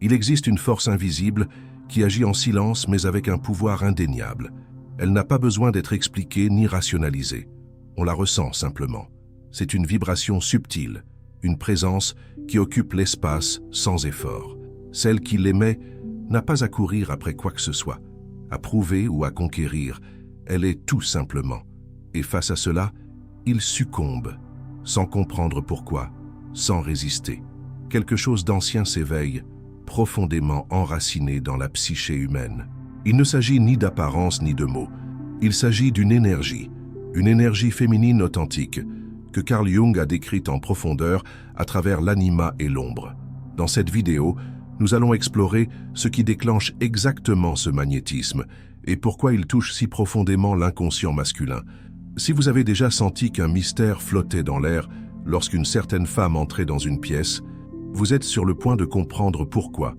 Il existe une force invisible qui agit en silence mais avec un pouvoir indéniable. Elle n'a pas besoin d'être expliquée ni rationalisée. On la ressent simplement. C'est une vibration subtile, une présence qui occupe l'espace sans effort. Celle qui l'émet n'a pas à courir après quoi que ce soit, à prouver ou à conquérir. Elle est tout simplement. Et face à cela, il succombe, sans comprendre pourquoi, sans résister. Quelque chose d'ancien s'éveille, profondément enraciné dans la psyché humaine. Il ne s'agit ni d'apparence ni de mots. Il s'agit d'une énergie féminine authentique, que Carl Jung a décrite en profondeur à travers l'anima et l'ombre. Dans cette vidéo, nous allons explorer ce qui déclenche exactement ce magnétisme et pourquoi il touche si profondément l'inconscient masculin. Si vous avez déjà senti qu'un mystère flottait dans l'air lorsqu'une certaine femme entrait dans une pièce, vous êtes sur le point de comprendre pourquoi.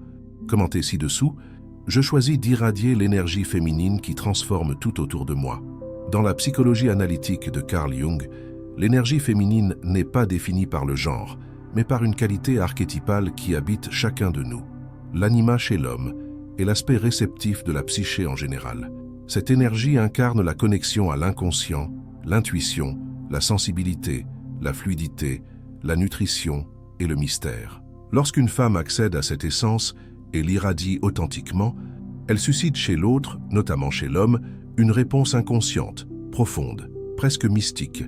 Commentez ci-dessous, je choisis d'irradier l'énergie féminine qui transforme tout autour de moi. Dans la psychologie analytique de Carl Jung, l'énergie féminine n'est pas définie par le genre, mais par une qualité archétypale qui habite chacun de nous. L'anima chez l'homme est l'aspect réceptif de la psyché en général. Cette énergie incarne la connexion à l'inconscient, l'intuition, la sensibilité, la fluidité, la nutrition et le mystère. Lorsqu'une femme accède à cette essence et l'irradie authentiquement, elle suscite chez l'autre, notamment chez l'homme, une réponse inconsciente, profonde, presque mystique.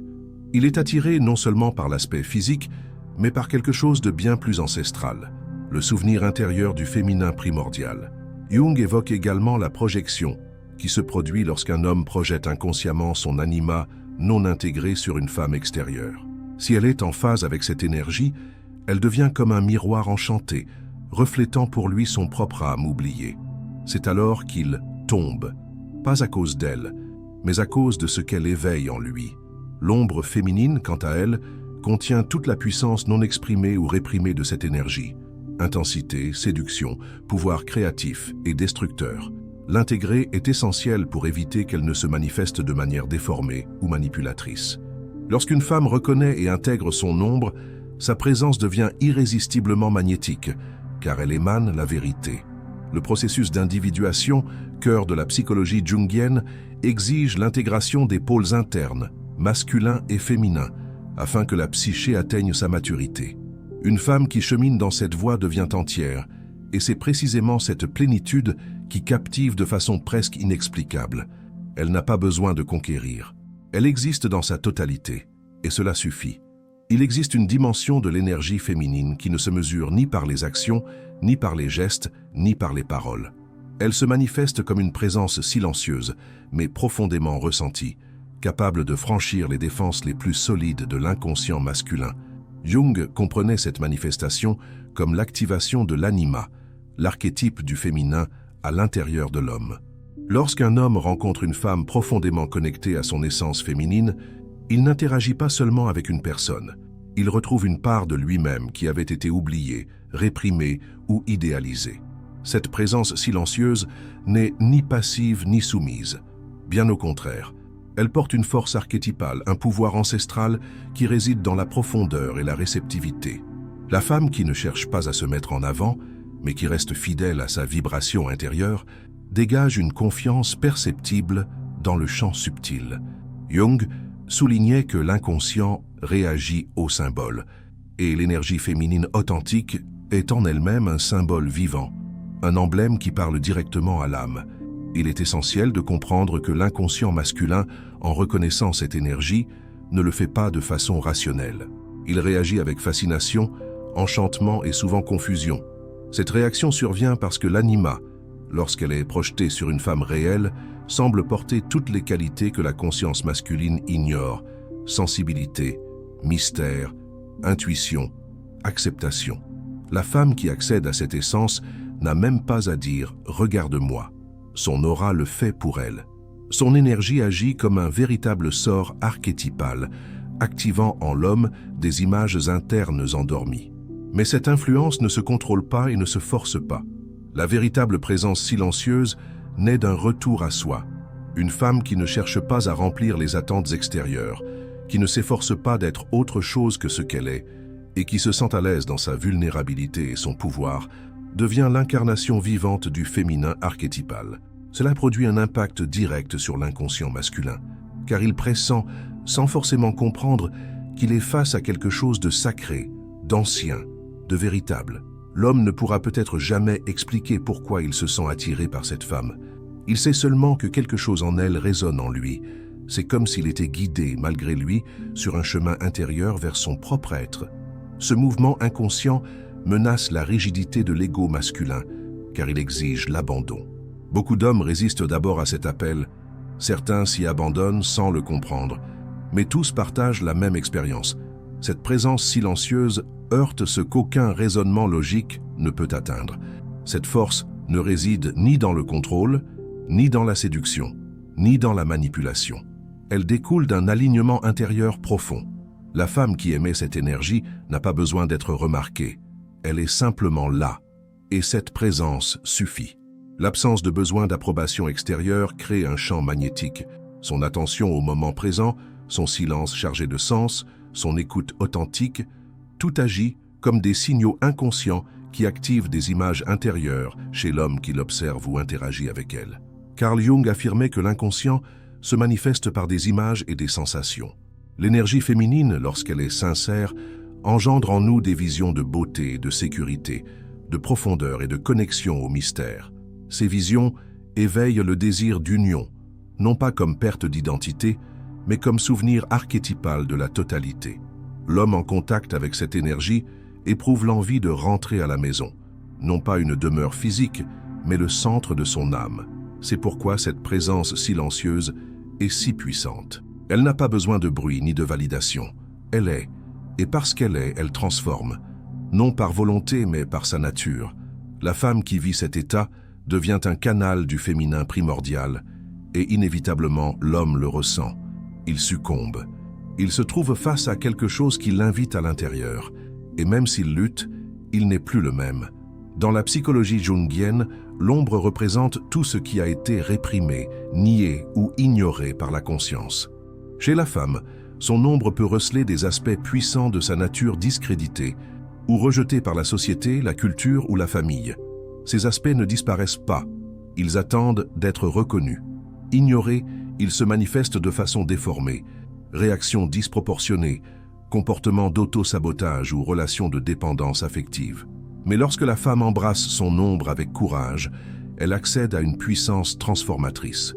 Il est attiré non seulement par l'aspect physique, mais par quelque chose de bien plus ancestral, le souvenir intérieur du féminin primordial. Jung évoque également la projection, qui se produit lorsqu'un homme projette inconsciemment son anima non intégré sur une femme extérieure. Si elle est en phase avec cette énergie, elle devient comme un miroir enchanté, reflétant pour lui son propre âme oubliée. C'est alors qu'il tombe, pas à cause d'elle, mais à cause de ce qu'elle éveille en lui. L'ombre féminine, quant à elle, contient toute la puissance non exprimée ou réprimée de cette énergie. Intensité, séduction, pouvoir créatif et destructeur. L'intégrer est essentiel pour éviter qu'elle ne se manifeste de manière déformée ou manipulatrice. Lorsqu'une femme reconnaît et intègre son ombre, sa présence devient irrésistiblement magnétique, car elle émane la vérité. Le processus d'individuation, cœur de la psychologie jungienne, exige l'intégration des pôles internes, masculins et féminins, afin que la psyché atteigne sa maturité. Une femme qui chemine dans cette voie devient entière, et c'est précisément cette plénitude qui captive de façon presque inexplicable. Elle n'a pas besoin de conquérir. Elle existe dans sa totalité, et cela suffit. Il existe une dimension de l'énergie féminine qui ne se mesure ni par les actions, ni par les gestes, ni par les paroles. Elle se manifeste comme une présence silencieuse, mais profondément ressentie, capable de franchir les défenses les plus solides de l'inconscient masculin. Jung comprenait cette manifestation comme l'activation de l'anima, l'archétype du féminin à l'intérieur de l'homme. Lorsqu'un homme rencontre une femme profondément connectée à son essence féminine, il n'interagit pas seulement avec une personne. Il retrouve une part de lui-même qui avait été oubliée, réprimée ou idéalisée. Cette présence silencieuse n'est ni passive ni soumise. Bien au contraire, elle porte une force archétypale, un pouvoir ancestral qui réside dans la profondeur et la réceptivité. La femme qui ne cherche pas à se mettre en avant, mais qui reste fidèle à sa vibration intérieure, dégage une confiance perceptible dans le champ subtil. Jung soulignait que l'inconscient réagit aux symboles, et l'énergie féminine authentique est en elle-même un symbole vivant, un emblème qui parle directement à l'âme. Il est essentiel de comprendre que l'inconscient masculin, en reconnaissant cette énergie, ne le fait pas de façon rationnelle. Il réagit avec fascination, enchantement et souvent confusion. Cette réaction survient parce que l'anima, lorsqu'elle est projetée sur une femme réelle, semble porter toutes les qualités que la conscience masculine ignore: sensibilité, mystère, intuition, acceptation. La femme qui accède à cette essence n'a même pas à dire « regarde-moi ». Son aura le fait pour elle. Son énergie agit comme un véritable sort archétypal, activant en l'homme des images internes endormies. Mais cette influence ne se contrôle pas et ne se force pas. La véritable présence silencieuse naît d'un retour à soi. Une femme qui ne cherche pas à remplir les attentes extérieures, qui ne s'efforce pas d'être autre chose que ce qu'elle est, et qui se sent à l'aise dans sa vulnérabilité et son pouvoir, devient l'incarnation vivante du féminin archétypal. Cela produit un impact direct sur l'inconscient masculin, car il pressent, sans forcément comprendre, qu'il est face à quelque chose de sacré, d'ancien, de véritable. L'homme ne pourra peut-être jamais expliquer pourquoi il se sent attiré par cette femme. Il sait seulement que quelque chose en elle résonne en lui. C'est comme s'il était guidé, malgré lui, sur un chemin intérieur vers son propre être. Ce mouvement inconscient menace la rigidité de l'ego masculin, car il exige l'abandon. Beaucoup d'hommes résistent d'abord à cet appel. Certains s'y abandonnent sans le comprendre, mais tous partagent la même expérience. Cette présence silencieuse heurte ce qu'aucun raisonnement logique ne peut atteindre. Cette force ne réside ni dans le contrôle, ni dans la séduction, ni dans la manipulation. Elle découle d'un alignement intérieur profond. La femme qui émet cette énergie n'a pas besoin d'être remarquée. Elle est simplement là, et cette présence suffit. L'absence de besoin d'approbation extérieure crée un champ magnétique. Son attention au moment présent, son silence chargé de sens, son écoute authentique, tout agit comme des signaux inconscients qui activent des images intérieures chez l'homme qui l'observe ou interagit avec elle. Carl Jung affirmait que l'inconscient se manifeste par des images et des sensations. L'énergie féminine, lorsqu'elle est sincère, engendre en nous des visions de beauté, de sécurité, de profondeur et de connexion au mystère. Ces visions éveillent le désir d'union, non pas comme perte d'identité, mais comme souvenir archétypal de la totalité. L'homme en contact avec cette énergie éprouve l'envie de rentrer à la maison, non pas une demeure physique, mais le centre de son âme. C'est pourquoi cette présence silencieuse est si puissante. Elle n'a pas besoin de bruit ni de validation. Elle est, et parce qu'elle est, elle transforme, non par volonté mais par sa nature. La femme qui vit cet état devient un canal du féminin primordial, et inévitablement l'homme le ressent. Il succombe. Il se trouve face à quelque chose qui l'invite à l'intérieur, et même s'il lutte, il n'est plus le même. Dans la psychologie jungienne, l'ombre représente tout ce qui a été réprimé, nié ou ignoré par la conscience. Chez la femme, son ombre peut receler des aspects puissants de sa nature discréditée ou rejetés par la société, la culture ou la famille. Ces aspects ne disparaissent pas, ils attendent d'être reconnus. Ignorés, ils se manifestent de façon déformée, réactions disproportionnées, comportements d'auto-sabotage ou relations de dépendance affective. Mais lorsque la femme embrasse son ombre avec courage, elle accède à une puissance transformatrice.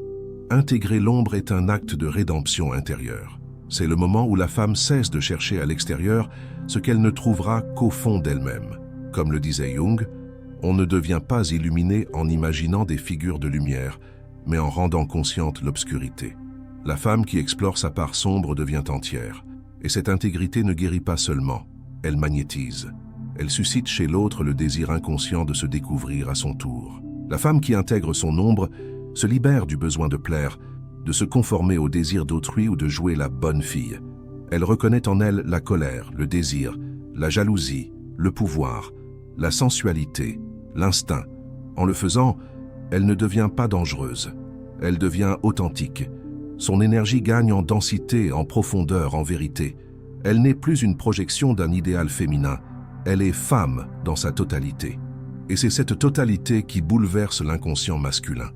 Intégrer l'ombre est un acte de rédemption intérieure. C'est le moment où la femme cesse de chercher à l'extérieur ce qu'elle ne trouvera qu'au fond d'elle-même. Comme le disait Jung, on ne devient pas illuminé en imaginant des figures de lumière, mais en rendant consciente l'obscurité. La femme qui explore sa part sombre devient entière, et cette intégrité ne guérit pas seulement, elle magnétise. Elle suscite chez l'autre le désir inconscient de se découvrir à son tour. La femme qui intègre son ombre se libère du besoin de plaire, de se conformer au désir d'autrui ou de jouer la bonne fille. Elle reconnaît en elle la colère, le désir, la jalousie, le pouvoir, la sensualité, l'instinct. En le faisant, elle ne devient pas dangereuse. Elle devient authentique. Son énergie gagne en densité, en profondeur, en vérité. Elle n'est plus une projection d'un idéal féminin. Elle est femme dans sa totalité. Et c'est cette totalité qui bouleverse l'inconscient masculin.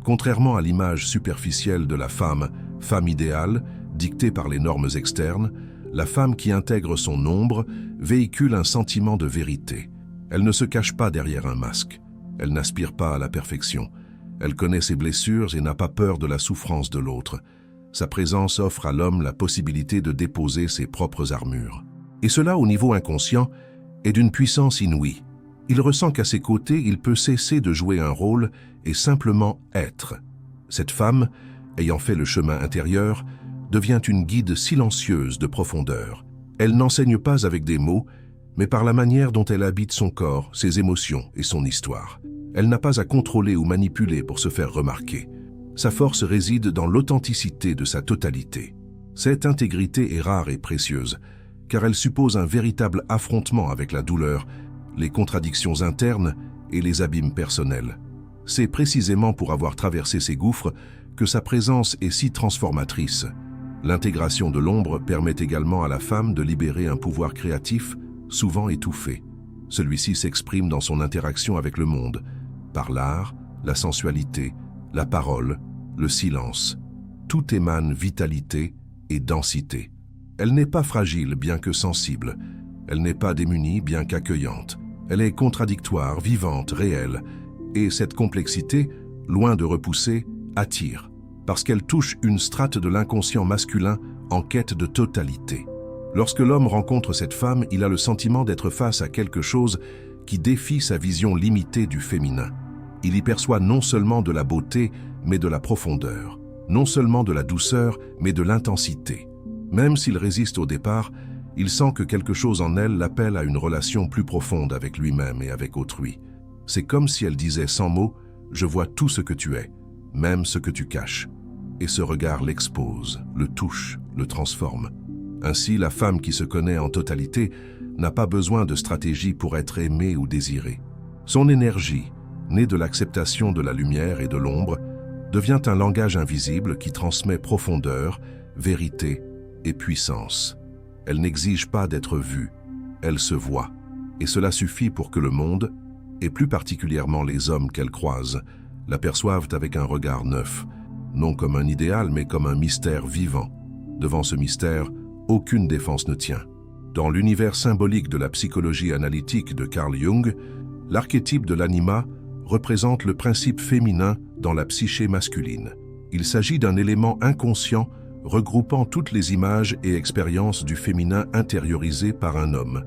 Contrairement à l'image superficielle de la femme idéale, dictée par les normes externes, la femme qui intègre son ombre véhicule un sentiment de vérité. Elle ne se cache pas derrière un masque. Elle n'aspire pas à la perfection. Elle connaît ses blessures et n'a pas peur de la souffrance de l'autre. Sa présence offre à l'homme la possibilité de déposer ses propres armures. Et cela, au niveau inconscient, est d'une puissance inouïe. Il ressent qu'à ses côtés, il peut cesser de jouer un rôle et simplement être. Cette femme, ayant fait le chemin intérieur, devient une guide silencieuse de profondeur. Elle n'enseigne pas avec des mots, mais par la manière dont elle habite son corps, ses émotions et son histoire. Elle n'a pas à contrôler ou manipuler pour se faire remarquer. Sa force réside dans l'authenticité de sa totalité. Cette intégrité est rare et précieuse, car elle suppose un véritable affrontement avec la douleur, les contradictions internes et les abîmes personnels. C'est précisément pour avoir traversé ces gouffres que sa présence est si transformatrice. L'intégration de l'ombre permet également à la femme de libérer un pouvoir créatif, souvent étouffé. Celui-ci s'exprime dans son interaction avec le monde, par l'art, la sensualité, la parole, le silence. Tout émane vitalité et densité. Elle n'est pas fragile bien que sensible. Elle n'est pas démunie bien qu'accueillante. Elle est contradictoire, vivante, réelle. Et cette complexité, loin de repousser, attire, parce qu'elle touche une strate de l'inconscient masculin en quête de totalité. Lorsque l'homme rencontre cette femme, il a le sentiment d'être face à quelque chose qui défie sa vision limitée du féminin. Il y perçoit non seulement de la beauté, mais de la profondeur, non seulement de la douceur, mais de l'intensité. Même s'il résiste au départ, il sent que quelque chose en elle l'appelle à une relation plus profonde avec lui-même et avec autrui. C'est comme si elle disait sans mots « Je vois tout ce que tu es, même ce que tu caches ». Et ce regard l'expose, le touche, le transforme. Ainsi, la femme qui se connaît en totalité n'a pas besoin de stratégie pour être aimée ou désirée. Son énergie, née de l'acceptation de la lumière et de l'ombre, devient un langage invisible qui transmet profondeur, vérité et puissance. Elle n'exige pas d'être vue, elle se voit. Et cela suffit pour que le monde, et plus particulièrement les hommes qu'elle croise, l'aperçoivent avec un regard neuf, non comme un idéal mais comme un mystère vivant. Devant ce mystère, aucune défense ne tient. Dans l'univers symbolique de la psychologie analytique de Carl Jung, l'archétype de l'anima représente le principe féminin dans la psyché masculine. Il s'agit d'un élément inconscient regroupant toutes les images et expériences du féminin intériorisées par un homme,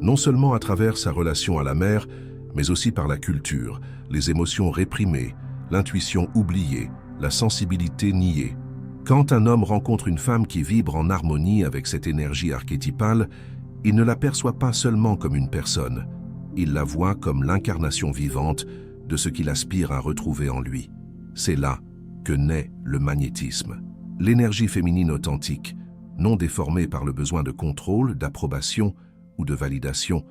non seulement à travers sa relation à la mère, mais aussi par la culture, les émotions réprimées, l'intuition oubliée, la sensibilité niée. Quand un homme rencontre une femme qui vibre en harmonie avec cette énergie archétypale, il ne la perçoit pas seulement comme une personne, il la voit comme l'incarnation vivante de ce qu'il aspire à retrouver en lui. C'est là que naît le magnétisme. L'énergie féminine authentique, non déformée par le besoin de contrôle, d'approbation ou de validation,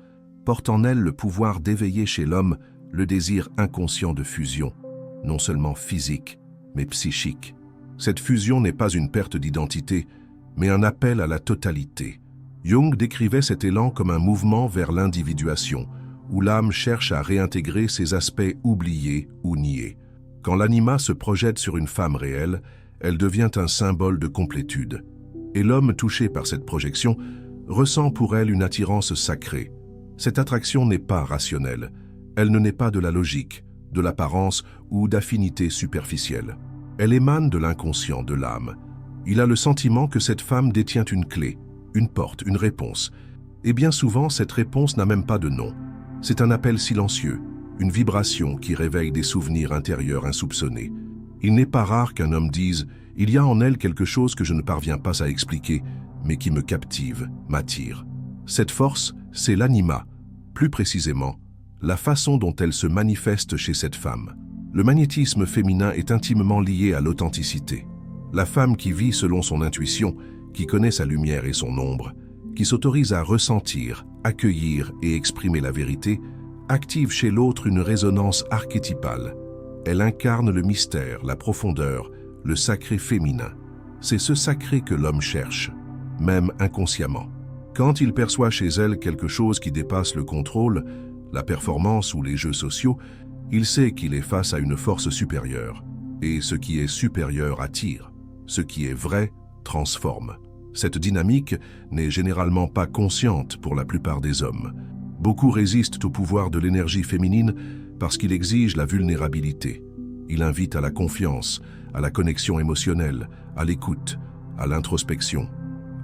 porte en elle le pouvoir d'éveiller chez l'homme le désir inconscient de fusion, non seulement physique, mais psychique. Cette fusion n'est pas une perte d'identité, mais un appel à la totalité. Jung décrivait cet élan comme un mouvement vers l'individuation, où l'âme cherche à réintégrer ses aspects oubliés ou niés. Quand l'anima se projette sur une femme réelle, elle devient un symbole de complétude. Et l'homme touché par cette projection ressent pour elle une attirance sacrée. Cette attraction n'est pas rationnelle, elle ne naît pas de la logique, de l'apparence ou d'affinité superficielle. Elle émane de l'inconscient, de l'âme. Il a le sentiment que cette femme détient une clé, une porte, une réponse. Et bien souvent, cette réponse n'a même pas de nom. C'est un appel silencieux, une vibration qui réveille des souvenirs intérieurs insoupçonnés. Il n'est pas rare qu'un homme dise « Il y a en elle quelque chose que je ne parviens pas à expliquer, mais qui me captive, m'attire ». Cette force, c'est l'anima, plus précisément, la façon dont elle se manifeste chez cette femme. Le magnétisme féminin est intimement lié à l'authenticité. La femme qui vit selon son intuition, qui connaît sa lumière et son ombre, qui s'autorise à ressentir, accueillir et exprimer la vérité, active chez l'autre une résonance archétypale. Elle incarne le mystère, la profondeur, le sacré féminin. C'est ce sacré que l'homme cherche, même inconsciemment. Quand il perçoit chez elle quelque chose qui dépasse le contrôle, la performance ou les jeux sociaux, il sait qu'il est face à une force supérieure. Et ce qui est supérieur attire. Ce qui est vrai transforme. Cette dynamique n'est généralement pas consciente pour la plupart des hommes. Beaucoup résistent au pouvoir de l'énergie féminine parce qu'il exige la vulnérabilité. Il invite à la confiance, à la connexion émotionnelle, à l'écoute, à l'introspection.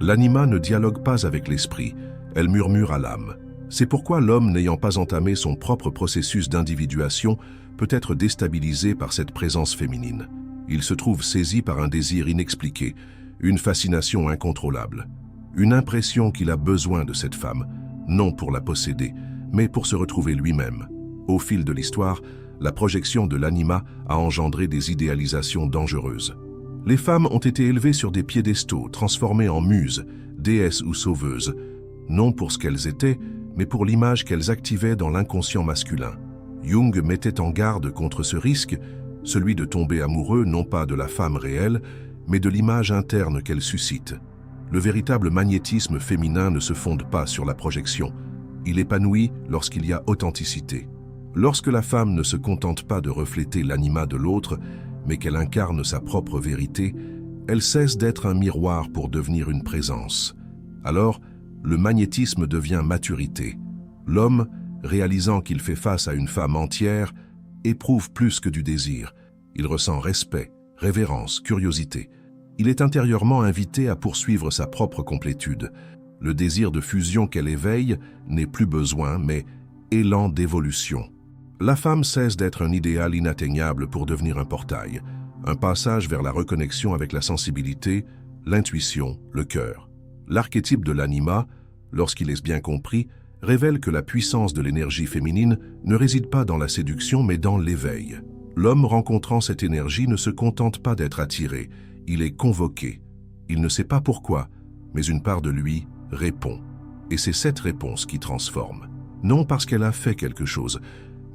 L'anima ne dialogue pas avec l'esprit, elle murmure à l'âme. C'est pourquoi l'homme n'ayant pas entamé son propre processus d'individuation peut être déstabilisé par cette présence féminine. Il se trouve saisi par un désir inexpliqué, une fascination incontrôlable, une impression qu'il a besoin de cette femme, non pour la posséder, mais pour se retrouver lui-même. Au fil de l'histoire, la projection de l'anima a engendré des idéalisations dangereuses. Les femmes ont été élevées sur des piédestaux, transformées en muses, déesses ou sauveuses, non pour ce qu'elles étaient, mais pour l'image qu'elles activaient dans l'inconscient masculin. Jung mettait en garde contre ce risque, celui de tomber amoureux non pas de la femme réelle, mais de l'image interne qu'elle suscite. Le véritable magnétisme féminin ne se fonde pas sur la projection. Il épanouit lorsqu'il y a authenticité. Lorsque la femme ne se contente pas de refléter l'anima de l'autre, mais qu'elle incarne sa propre vérité, elle cesse d'être un miroir pour devenir une présence. Alors, le magnétisme devient maturité. L'homme, réalisant qu'il fait face à une femme entière, éprouve plus que du désir. Il ressent respect, révérence, curiosité. Il est intérieurement invité à poursuivre sa propre complétude. Le désir de fusion qu'elle éveille n'est plus besoin, mais élan d'évolution. La femme cesse d'être un idéal inatteignable pour devenir un portail, un passage vers la reconnexion avec la sensibilité, l'intuition, le cœur. L'archétype de l'anima, lorsqu'il est bien compris, révèle que la puissance de l'énergie féminine ne réside pas dans la séduction mais dans l'éveil. L'homme rencontrant cette énergie ne se contente pas d'être attiré, il est convoqué. Il ne sait pas pourquoi, mais une part de lui répond. Et c'est cette réponse qui transforme. Non parce qu'elle a fait quelque chose,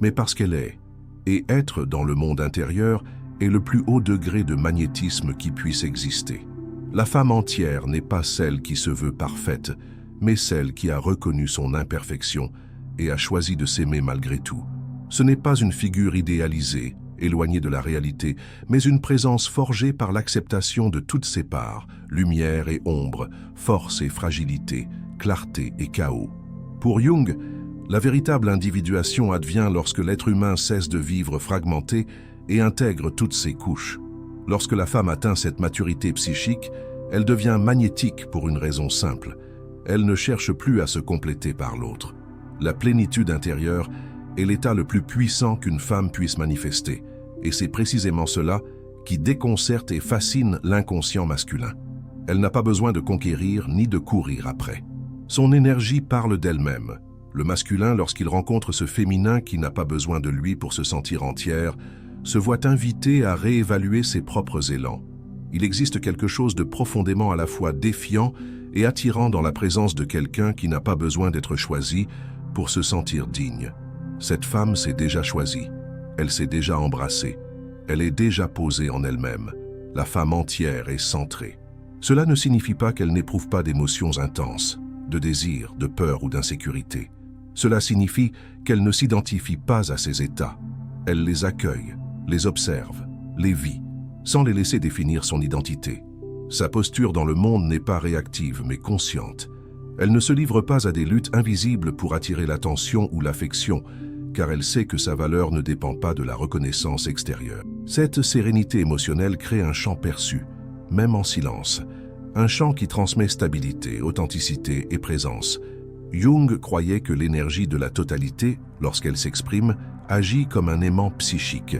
mais parce qu'elle est. Et être dans le monde intérieur est le plus haut degré de magnétisme qui puisse exister. La femme entière n'est pas celle qui se veut parfaite, mais celle qui a reconnu son imperfection et a choisi de s'aimer malgré tout. Ce n'est pas une figure idéalisée, éloignée de la réalité, mais une présence forgée par l'acceptation de toutes ses parts, lumière et ombre, force et fragilité, clarté et chaos. Pour Jung, la véritable individuation advient lorsque l'être humain cesse de vivre fragmenté et intègre toutes ses couches. Lorsque la femme atteint cette maturité psychique, elle devient magnétique pour une raison simple. Elle ne cherche plus à se compléter par l'autre. La plénitude intérieure est l'état le plus puissant qu'une femme puisse manifester, et c'est précisément cela qui déconcerte et fascine l'inconscient masculin. Elle n'a pas besoin de conquérir ni de courir après. Son énergie parle d'elle-même. Le masculin, lorsqu'il rencontre ce féminin qui n'a pas besoin de lui pour se sentir entière, se voit invité à réévaluer ses propres élans. Il existe quelque chose de profondément à la fois défiant et attirant dans la présence de quelqu'un qui n'a pas besoin d'être choisi pour se sentir digne. Cette femme s'est déjà choisie, elle s'est déjà embrassée, elle est déjà posée en elle-même. La femme entière est centrée. Cela ne signifie pas qu'elle n'éprouve pas d'émotions intenses, de désir, de peur ou d'insécurité. Cela signifie qu'elle ne s'identifie pas à ces états. Elle les accueille, les observe, les vit, sans les laisser définir son identité. Sa posture dans le monde n'est pas réactive, mais consciente. Elle ne se livre pas à des luttes invisibles pour attirer l'attention ou l'affection, car elle sait que sa valeur ne dépend pas de la reconnaissance extérieure. Cette sérénité émotionnelle crée un champ perçu, même en silence, un champ qui transmet stabilité, authenticité et présence. Jung croyait que l'énergie de la totalité, lorsqu'elle s'exprime, agit comme un aimant psychique.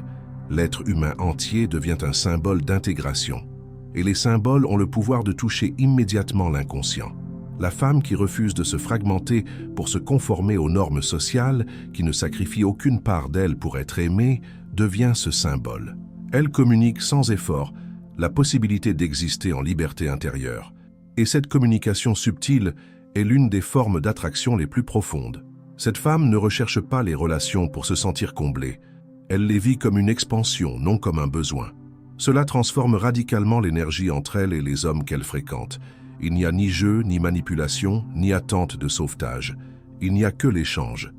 L'être humain entier devient un symbole d'intégration. Et les symboles ont le pouvoir de toucher immédiatement l'inconscient. La femme qui refuse de se fragmenter pour se conformer aux normes sociales, qui ne sacrifie aucune part d'elle pour être aimée, devient ce symbole. Elle communique sans effort la possibilité d'exister en liberté intérieure. Et cette communication subtile est l'une des formes d'attraction les plus profondes. Cette femme ne recherche pas les relations pour se sentir comblée. Elle les vit comme une expansion, non comme un besoin. Cela transforme radicalement l'énergie entre elle et les hommes qu'elle fréquente. Il n'y a ni jeu, ni manipulation, ni attente de sauvetage. Il n'y a que l'échange.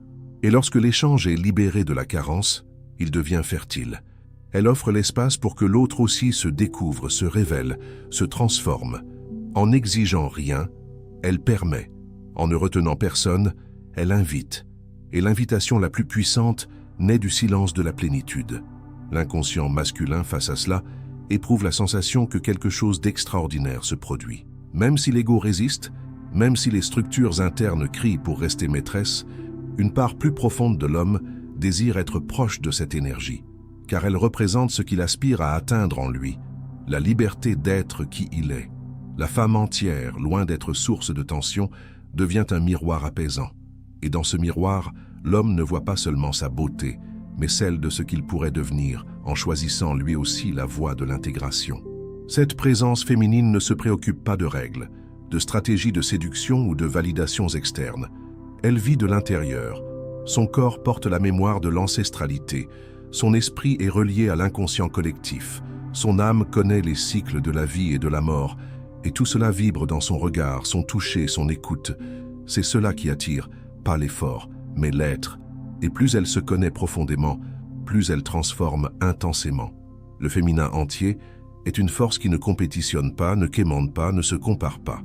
Et lorsque l'échange est libéré de la carence, il devient fertile. Elle offre l'espace pour que l'autre aussi se découvre, se révèle, se transforme. En n'exigeant rien, elle permet. En ne retenant personne, elle invite. Et l'invitation la plus puissante naît du silence de la plénitude. L'inconscient masculin, face à cela, éprouve la sensation que quelque chose d'extraordinaire se produit. Même si l'ego résiste, même si les structures internes crient pour rester maîtresse, une part plus profonde de l'homme désire être proche de cette énergie, car elle représente ce qu'il aspire à atteindre en lui, la liberté d'être qui il est. La femme entière, loin d'être source de tension, devient un miroir apaisant. Et dans ce miroir, l'homme ne voit pas seulement sa beauté, mais celle de ce qu'il pourrait devenir en choisissant lui aussi la voie de l'intégration. Cette présence féminine ne se préoccupe pas de règles, de stratégies de séduction ou de validations externes. Elle vit de l'intérieur. Son corps porte la mémoire de l'ancestralité. Son esprit est relié à l'inconscient collectif. Son âme connaît les cycles de la vie et de la mort. Et tout cela vibre dans son regard, son toucher, son écoute. C'est cela qui attire, pas l'effort, mais l'être. Et plus elle se connaît profondément, plus elle transforme intensément. Le féminin entier est une force qui ne compétitionne pas, ne quémande pas, ne se compare pas.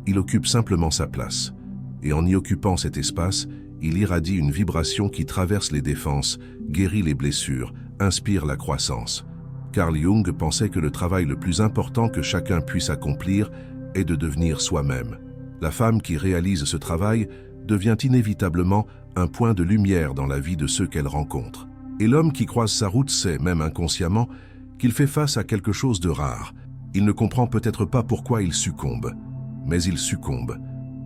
Il occupe simplement sa place. Et en y occupant cet espace, il irradie une vibration qui traverse les défenses, guérit les blessures, inspire la croissance. Carl Jung pensait que le travail le plus important que chacun puisse accomplir est de devenir soi-même. La femme qui réalise ce travail devient inévitablement un point de lumière dans la vie de ceux qu'elle rencontre. Et l'homme qui croise sa route sait, même inconsciemment, qu'il fait face à quelque chose de rare. Il ne comprend peut-être pas pourquoi il succombe, mais il succombe,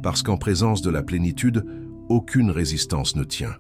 parce qu'en présence de la plénitude, aucune résistance ne tient.